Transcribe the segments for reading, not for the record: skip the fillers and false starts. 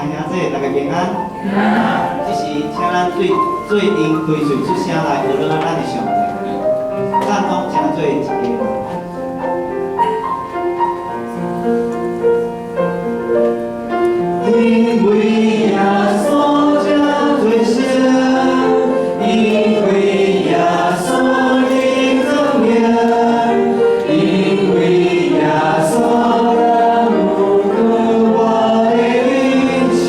兄弟大家平安。这是请咱做阵开嘴出声来学乐咱的上帝，咱拢诚做一家人。因为耶稣这最深，因为耶稣的更远，因为耶稣的目睹我的一切，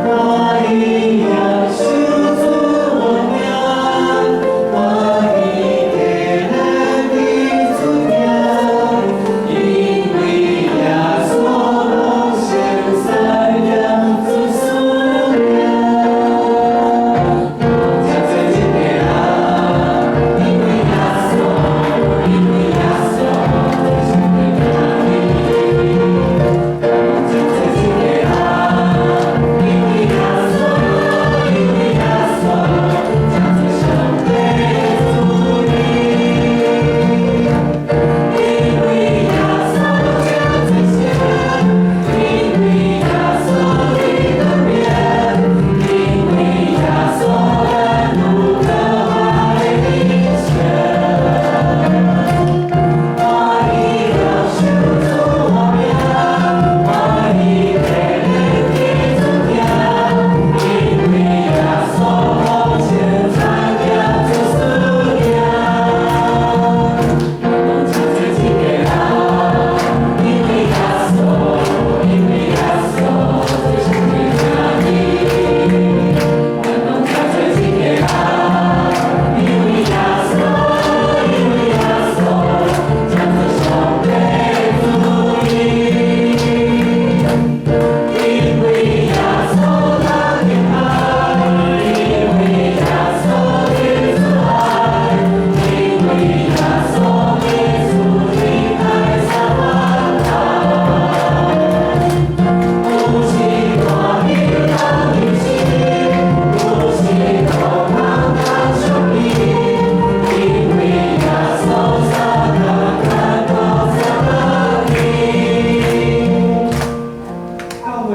他已要赎出我命，我已给了你主命，因为耶稣奉献在两主属灵，将最敬的啊，因为耶稣，因为耶稣，最敬的啊，将最敬的啊，因为耶稣，因为耶稣，将最上帝主灵，因为耶稣将最深，因为耶稣的更远，因为耶稣的路可我的一切，我已要赎出我命，我已给了你主命，因为耶稣奉献在两主属灵，拢将最敬的啊，因为耶稣，因为耶稣最上帝的你，拢将最敬的啊，因为耶稣，因为耶稣将最上帝主意，因为耶稣的天爱，因为耶稣的慈爱，因为耶稣的主离开撒万他，不是我的当运气，不是我当当兄弟，因为耶稣撒的看我撒的你。教会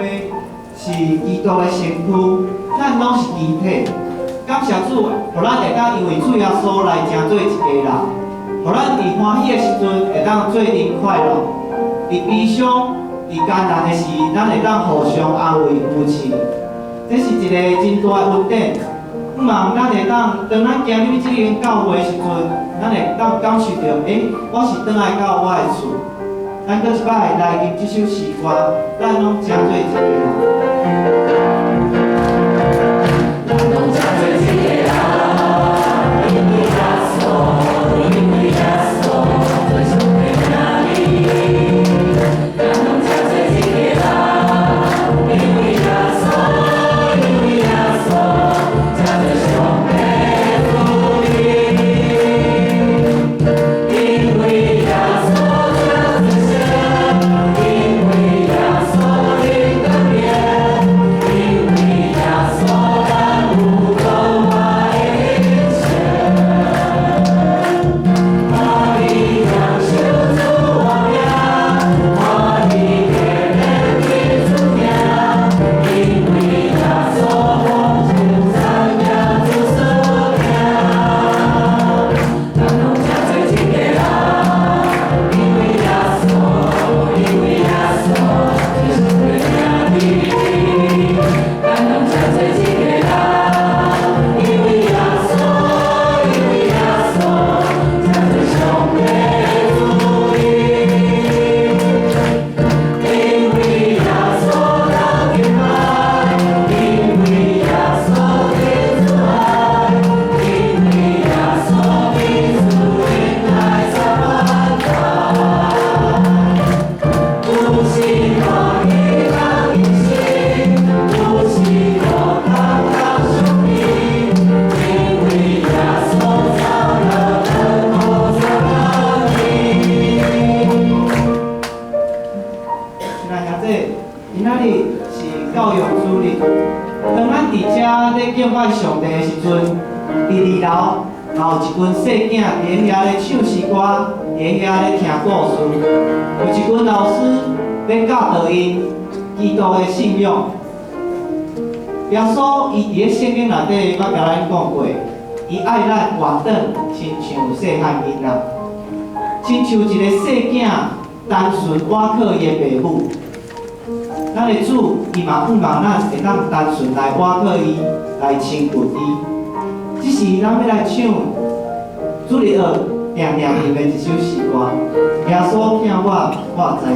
是基督的身躯，咱拢是肢体。感谢主，互咱会当因为主耶稣来成做一家人，互咱伫欢喜的时阵会当做阵快乐，伫悲伤、伫艰难的时，咱会当互相安慰扶持。这是一个真大的恩典。希望咱会当，当咱行入这间教会的时阵，咱会当感受到，我是转来到我的厝。咱搁一摆来吟这首诗歌，咱拢诚做一家人。咱拢诚做一家人，因为耶稣，因为耶稣最上帝的你，咱拢诚做一家人，因为耶稣，因为耶稣诚做上帝主意，因为耶稣将最深，因为耶稣的更远，因为耶稣的路可我的一切，我已要赎出我命，我已给了你主命，因为耶稣奉献在两主属灵，咱拢诚做一家人，因为耶稣，因为耶稣最上帝的你，咱拢诚做一家人，因为耶稣，因为耶稣诚做上帝主意，因为耶稣的天爱，因为耶稣的慈爱，因为耶稣的主离开撒万他，不是我的当运气，不是我当当兄弟，因为耶稣撒了更多撒了你。亲爱兄弟，今仔日是教育主日，当咱伫遮咧敬拜上帝的时阵，伫二楼也有一群细囝伫遐咧唱诗歌，伫遐咧听故事，有一群老师咧教导因基督的信仰。耶稣伊伫咧圣经内底，捌甲咱讲过，伊爱咱活等亲像细汉囡仔，亲像一个细囝单纯倚靠伊的父母。咱的主伊嘛盼望咱会当单纯来倚靠伊，来亲近伊。只是咱要来唱主日学定定念的一首诗歌，耶稣听我知道。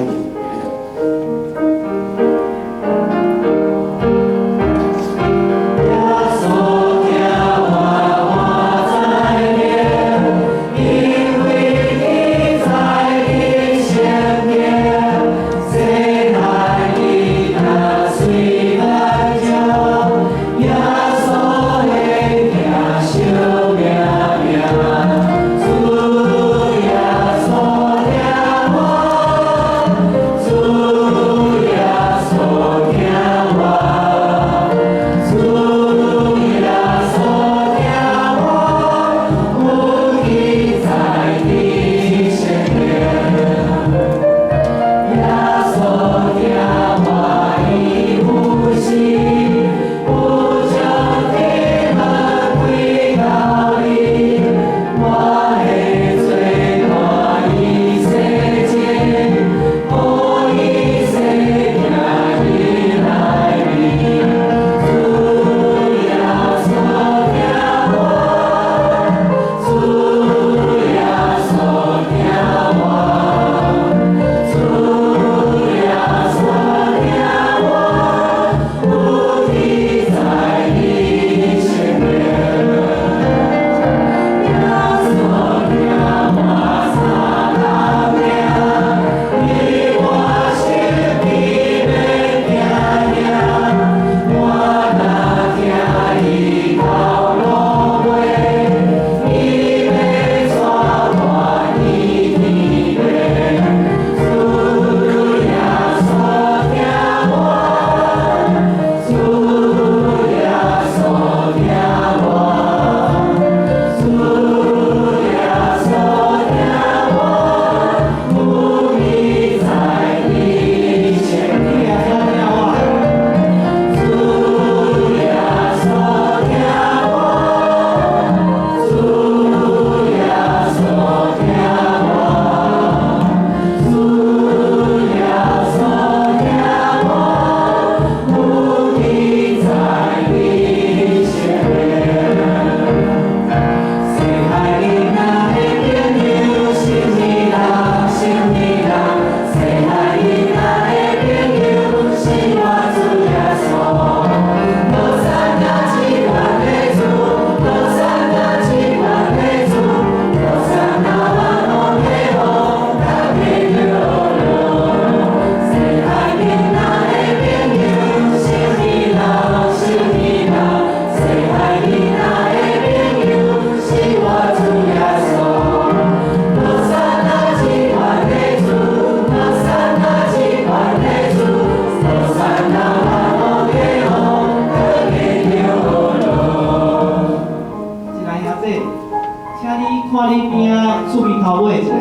看你边仔厝边头尾一个，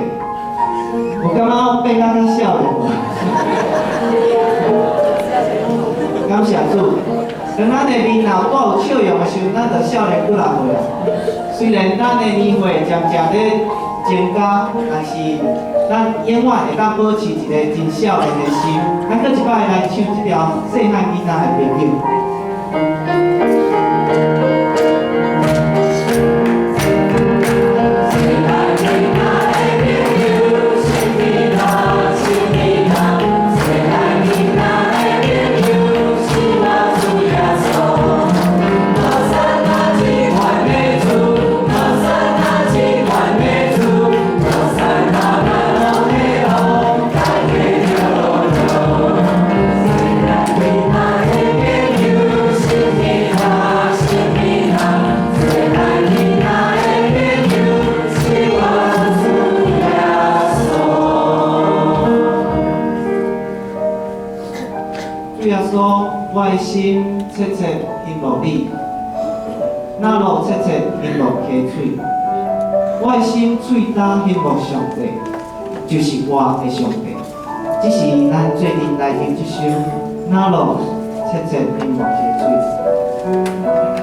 我感觉我变甲较少年无？感谢主，当咱的面脑都有笑容的时候，咱就少年几落岁啊。虽然咱的年岁渐渐咧增加，但是咱永远会当保持一个真少年的心。咱搁一摆来唱这条细汉囡仔的朋友。 主耶稣，我的心切切仰慕你，那路切切仰慕溪水。我的心喙焦仰慕上帝。就是我的上帝。只是咱最近来听这首《哪路切切淹没的水》。